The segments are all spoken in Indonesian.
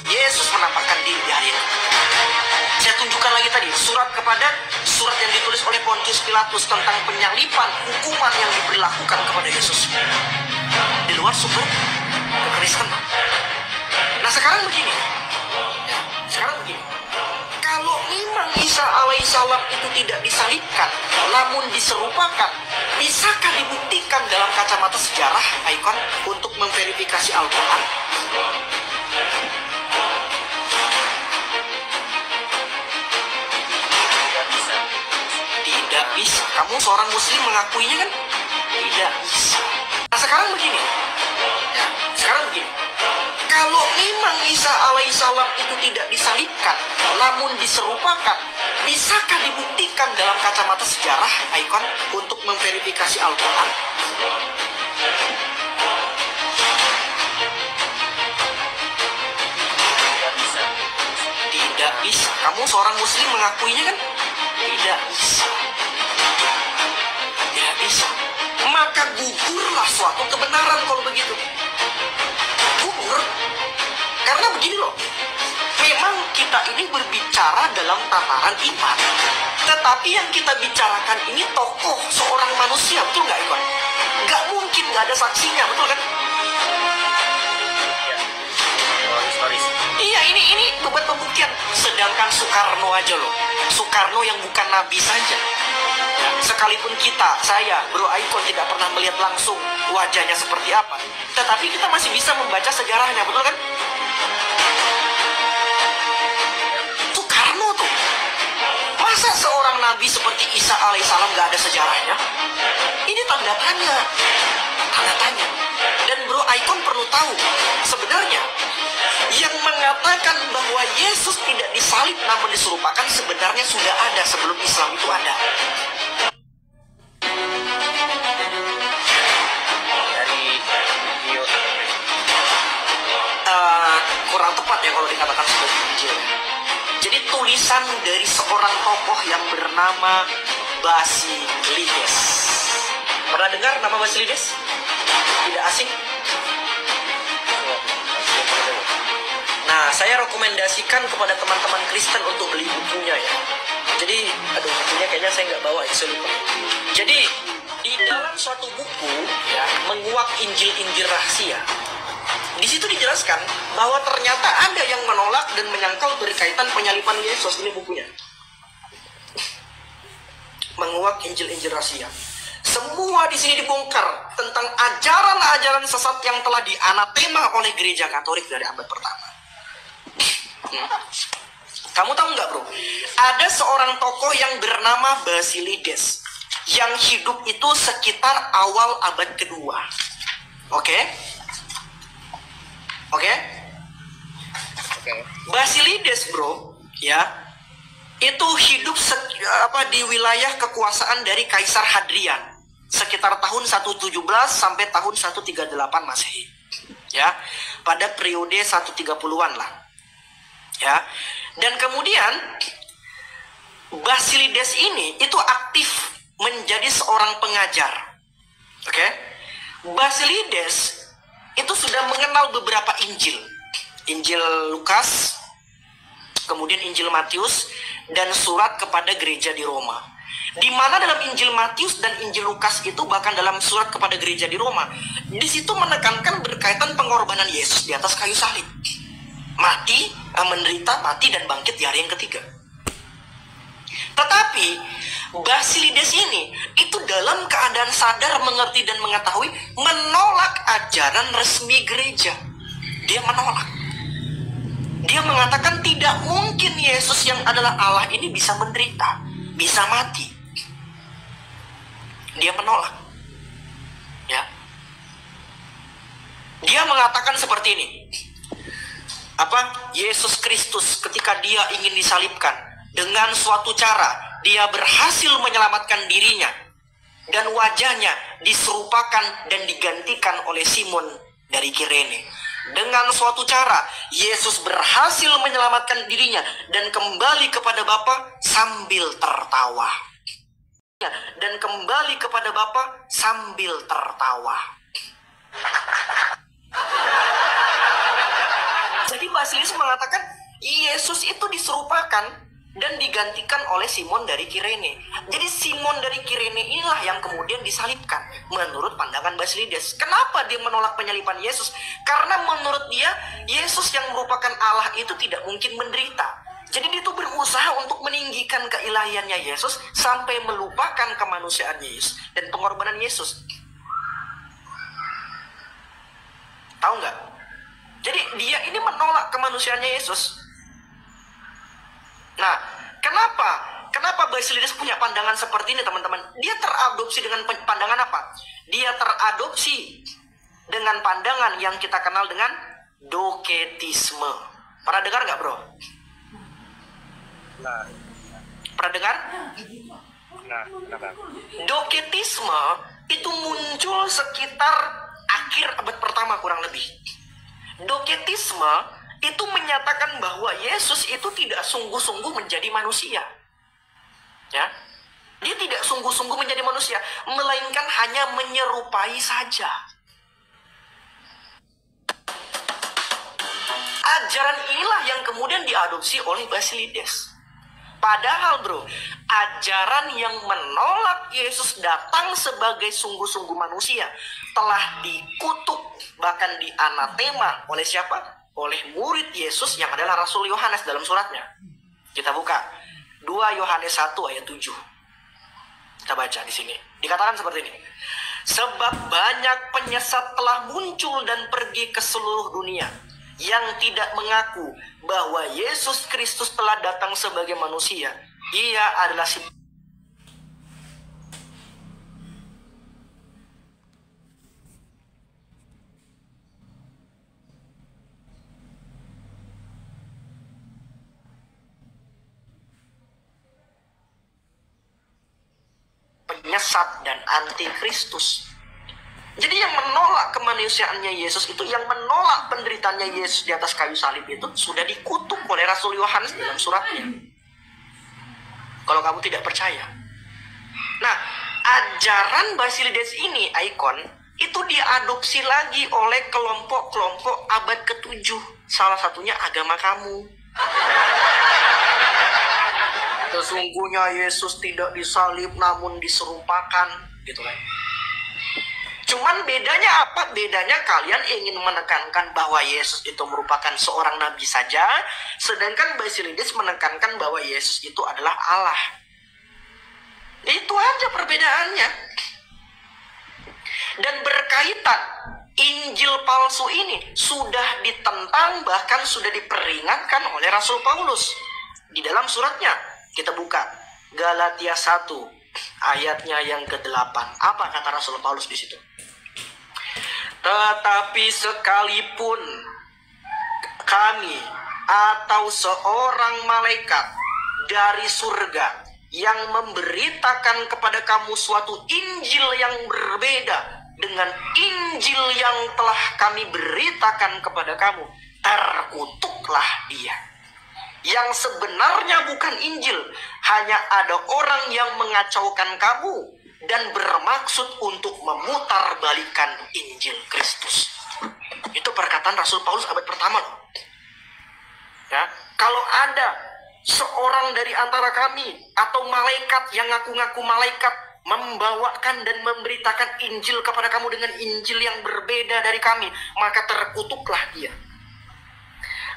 Yesus menampakkan diri di hari ini. Saya tunjukkan lagi tadi surat yang ditulis oleh Pontius Pilatus tentang penyalipan, hukuman yang diberlakukan kepada Yesus di luar sumber kekristenan. Nah sekarang begini, kalau memang Isa alaihissalam itu tidak disalibkan, namun diserupakan, bisakah dibuktikan dalam kacamata sejarah, Aikon, untuk memverifikasi Al-Quran? Tidak bisa. Kamu seorang muslim mengakuinya kan? Tidak bisa. Nah sekarang begini. Kalau memang Isa alaihissalam itu tidak disalibkan, namun diserupakan, bisakah dibuktikan dalam kacamata sejarah, Aikon, untuk memverifikasi Al-Quran? Tidak bisa. Kamu seorang muslim mengakuinya kan? Tidak bisa. Tidak bisa. Maka gugurlah suatu kebenaran kalau begitu. Gugur. Karena begini loh, memang kita ini berbicara dalam tataran iman, tetapi yang kita bicarakan ini tokoh seorang manusia, betul nggak Iwan? Nggak mungkin nggak ada saksinya, betul kan? Historis. Iya, ini beban pembuktian. Sedangkan Soekarno aja loh, Soekarno yang bukan nabi saja. Ya, sekalipun saya, Bro Aikon tidak pernah melihat langsung wajahnya seperti apa, tetapi kita masih bisa membaca sejarahnya, betul kan? Soekarno tuh, masa seorang nabi seperti Isa alaihissalam gak ada sejarahnya? Ini tanda tanya. Dan Bro Aikon perlu tahu, sebenarnya yang mengatakan bahwa Yesus tidak disalib namun diserupakan sebenarnya sudah ada sebelum Islam itu ada. Kurang tepat ya kalau dikatakan sebagai Injil. Jadi tulisan dari seorang tokoh yang bernama Basilides. Pernah dengar nama Basilides? Tidak asing? Nah, saya rekomendasikan kepada teman-teman Kristen untuk beli bukunya ya. Jadi, bukunya kayaknya saya nggak bawa, saya lupa. Jadi, di dalam suatu buku ya, menguak Injil-Injil rahasia, di situ dijelaskan bahwa ternyata ada yang menolak dan menyangkal berkaitan penyalipan Yesus. Ini bukunya. Menguak Injil-Injil rahasia. Semua di sini dibongkar tentang ajaran-ajaran sesat yang telah dianatema oleh gereja Katolik dari abad pertama. Kamu tahu nggak, bro? Ada seorang tokoh yang bernama Basilides yang hidup itu sekitar awal abad kedua. Oke? Basilides, bro, ya, itu hidup di wilayah kekuasaan dari Kaisar Hadrian sekitar tahun 117 sampai tahun 138 Masehi. Ya, pada periode 130-an lah. Ya. Dan kemudian Basilides ini itu aktif menjadi seorang pengajar. Oke? Basilides itu sudah mengenal beberapa Injil. Injil Lukas, kemudian Injil Matius, dan surat kepada gereja di Roma. Di mana dalam Injil Matius dan Injil Lukas itu, bahkan dalam surat kepada gereja di Roma, di situ menekankan berkaitan pengorbanan Yesus di atas kayu salib. Menderita, mati, dan bangkit di hari yang ketiga. Tetapi Basilides ini itu dalam keadaan sadar, mengerti, dan mengetahui, menolak ajaran resmi gereja. Dia menolak. Dia mengatakan tidak mungkin Yesus yang adalah Allah ini bisa menderita, bisa mati. Dia menolak. Ya. Dia mengatakan seperti ini. Yesus Kristus ketika dia ingin disalibkan, dengan suatu cara dia berhasil menyelamatkan dirinya, dan wajahnya diserupakan dan digantikan oleh Simon dari Kirene. Dengan suatu cara Yesus berhasil menyelamatkan dirinya dan kembali kepada Bapa sambil tertawa. Jadi Basilides mengatakan Yesus itu diserupakan dan digantikan oleh Simon dari Kirene. Jadi Simon dari Kirene inilah yang kemudian disalibkan menurut pandangan Basilides. Kenapa dia menolak penyaliban Yesus? Karena menurut dia Yesus yang merupakan Allah itu tidak mungkin menderita. Jadi dia itu berusaha untuk meninggikan keilahiannya Yesus sampai melupakan kemanusiaan Yesus dan pengorbanan Yesus. Tahu nggak? Jadi dia ini menolak kemanusiaannya Yesus. Nah, kenapa Basilides punya pandangan seperti ini, teman-teman? Dia teradopsi dengan pandangan apa? Dia teradopsi dengan pandangan yang kita kenal dengan doketisme. Pernah dengar nggak, bro? Nah, Pernah dengar? kenapa? Doketisme itu muncul sekitar akhir abad pertama kurang lebih. Doketisme itu menyatakan bahwa Yesus itu tidak sungguh-sungguh menjadi manusia. Ya. Dia tidak sungguh-sungguh menjadi manusia, melainkan hanya menyerupai saja. Ajaran inilah yang kemudian diadopsi oleh Basilides. Padahal bro, ajaran yang menolak Yesus datang sebagai sungguh-sungguh manusia telah dikutuk, bahkan dianatema oleh siapa? Oleh murid Yesus yang adalah Rasul Yohanes dalam suratnya. Kita buka 2 Yohanes 1 ayat 7. Kita baca di sini. Dikatakan seperti ini. Sebab banyak penyesat telah muncul dan pergi ke seluruh dunia yang tidak mengaku bahwa Yesus Kristus telah datang sebagai manusia. Ia adalah si penyesat dan antikristus. Jadi yang menolak kemanusiaannya Yesus itu, yang menolak penderitaannya Yesus di atas kayu salib itu sudah dikutuk oleh Rasul Yohanes dalam suratnya. Kalau kamu tidak percaya. Nah, ajaran Basilides ini, ikon, itu diadopsi lagi oleh kelompok-kelompok abad ke-7. Salah satunya agama kamu. Sesungguhnya Yesus tidak disalib namun diserupakan, gitu kan. Cuman bedanya apa? Bedanya kalian ingin menekankan bahwa Yesus itu merupakan seorang nabi saja, sedangkan Basilides menekankan bahwa Yesus itu adalah Allah. Itu aja perbedaannya. Dan berkaitan, Injil palsu ini sudah ditentang, bahkan sudah diperingatkan oleh Rasul Paulus di dalam suratnya. Kita buka Galatia 1 ayatnya yang ke-8. Apa kata Rasul Paulus di situ? Tetapi sekalipun kami atau seorang malaikat dari surga yang memberitakan kepada kamu suatu Injil yang berbeda dengan Injil yang telah kami beritakan kepada kamu, terkutuklah dia. Yang sebenarnya bukan Injil, hanya ada orang yang mengacaukan kamu dan bermaksud untuk memutarbalikkan Injil Kristus. Itu perkataan Rasul Paulus abad pertama loh. Ya, kalau ada seorang dari antara kami atau malaikat yang ngaku-ngaku malaikat membawakan dan memberitakan Injil kepada kamu dengan Injil yang berbeda dari kami, maka terkutuklah dia.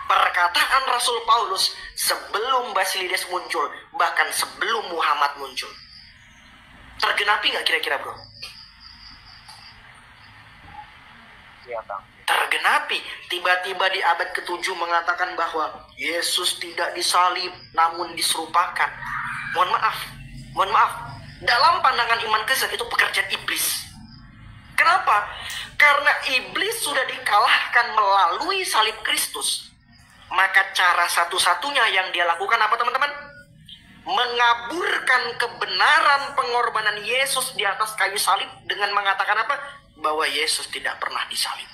Perkataan Rasul Paulus sebelum Basilides muncul, bahkan sebelum Muhammad muncul. Tergenapi nggak kira-kira bro? Iya, Bang. Tergenapi. Tiba-tiba di abad ke-7 mengatakan bahwa Yesus tidak disalib namun diserupakan. Mohon maaf. Dalam pandangan iman Kristen itu pekerjaan iblis. Kenapa? Karena iblis sudah dikalahkan melalui salib Kristus. Maka cara satu-satunya yang dia lakukan apa teman-teman? Mengaburkan kebenaran pengorbanan Yesus di atas kayu salib dengan mengatakan apa? Bahwa Yesus tidak pernah disalib.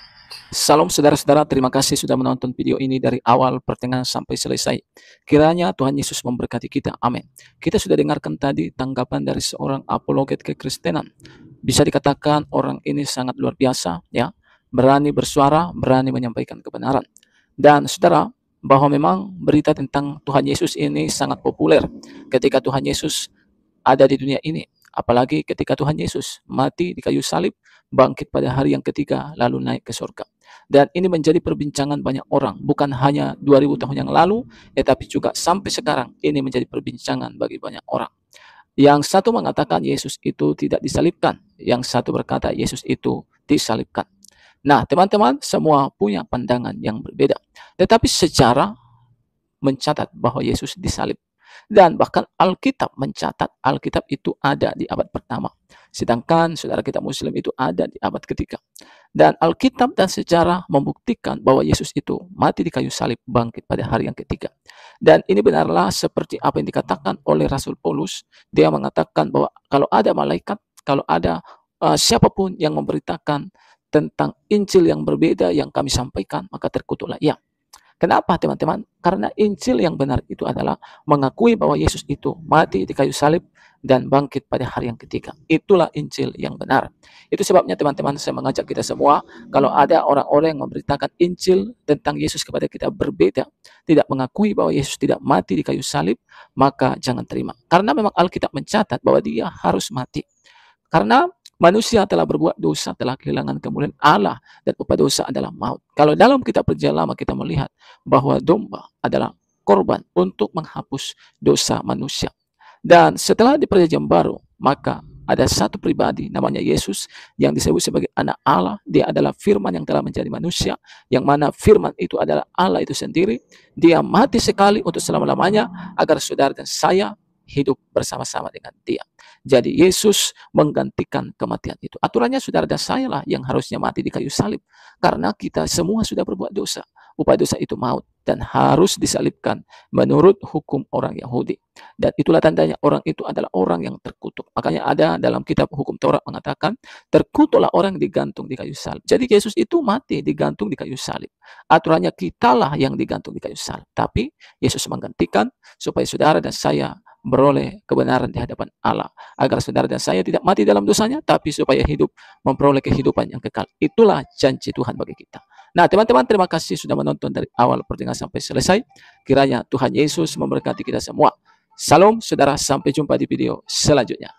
Salam saudara-saudara, terima kasih sudah menonton video ini dari awal, pertengahan sampai selesai. Kiranya Tuhan Yesus memberkati kita. Amin. Kita sudah dengarkan tadi tanggapan dari seorang apologet kekristenan. Bisa dikatakan orang ini sangat luar biasa, ya. Berani bersuara, berani menyampaikan kebenaran. Dan saudara, bahwa memang berita tentang Tuhan Yesus ini sangat populer ketika Tuhan Yesus ada di dunia ini. Apalagi ketika Tuhan Yesus mati di kayu salib, bangkit pada hari yang ketiga, lalu naik ke surga. Dan ini menjadi perbincangan banyak orang, bukan hanya 2000 tahun yang lalu, tetapi juga sampai sekarang ini menjadi perbincangan bagi banyak orang. Yang satu mengatakan Yesus itu tidak disalibkan, yang satu berkata Yesus itu disalibkan. Nah, teman-teman, semua punya pandangan yang berbeda. Tetapi sejarah mencatat bahwa Yesus disalib. Dan bahkan Alkitab mencatat Alkitab itu ada di abad pertama. Sedangkan saudara kita Muslim itu ada di abad ketiga. Dan Alkitab dan sejarah membuktikan bahwa Yesus itu mati di kayu salib, bangkit pada hari yang ketiga. Dan ini benarlah seperti apa yang dikatakan oleh Rasul Paulus. Dia mengatakan bahwa kalau ada malaikat, kalau ada siapapun yang memberitakan tentang Injil yang berbeda yang kami sampaikan, maka terkutuklah ia. Kenapa teman-teman? Karena Injil yang benar itu adalah mengakui bahwa Yesus itu mati di kayu salib dan bangkit pada hari yang ketiga. Itulah Injil yang benar. Itu sebabnya teman-teman saya mengajak kita semua, kalau ada orang-orang yang memberitakan Injil tentang Yesus kepada kita berbeda, tidak mengakui bahwa Yesus tidak mati di kayu salib, maka jangan terima. Karena memang Alkitab mencatat bahwa dia harus mati. Karena manusia telah berbuat dosa, telah kehilangan kemuliaan Allah, dan upah dosa adalah maut. Kalau dalam kitab Perjanjian Lama kita melihat bahwa domba adalah korban untuk menghapus dosa manusia. Dan setelah di Perjanjian Baru, maka ada satu pribadi namanya Yesus yang disebut sebagai anak Allah. Dia adalah firman yang telah menjadi manusia, yang mana firman itu adalah Allah itu sendiri. Dia mati sekali untuk selama-lamanya agar saudara dan saya hidup bersama-sama dengan dia. Jadi Yesus menggantikan kematian itu. Aturannya saudara dan saya lah yang harusnya mati di kayu salib. Karena kita semua sudah berbuat dosa. Upah dosa itu maut dan harus disalibkan menurut hukum orang Yahudi. Dan itulah tandanya orang itu adalah orang yang terkutuk. Makanya ada dalam kitab hukum Taurat mengatakan, terkutuklah orang yang digantung di kayu salib. Jadi Yesus itu mati digantung di kayu salib. Aturannya kitalah yang digantung di kayu salib. Tapi Yesus menggantikan supaya saudara dan saya beroleh kebenaran di hadapan Allah, agar saudara dan saya tidak mati dalam dosanya, tapi supaya hidup memperoleh kehidupan yang kekal. Itulah janji Tuhan bagi kita. Nah, teman-teman, terima kasih sudah menonton dari awal pertengahan sampai selesai. Kiranya Tuhan Yesus memberkati kita semua. Salam saudara, sampai jumpa di video selanjutnya.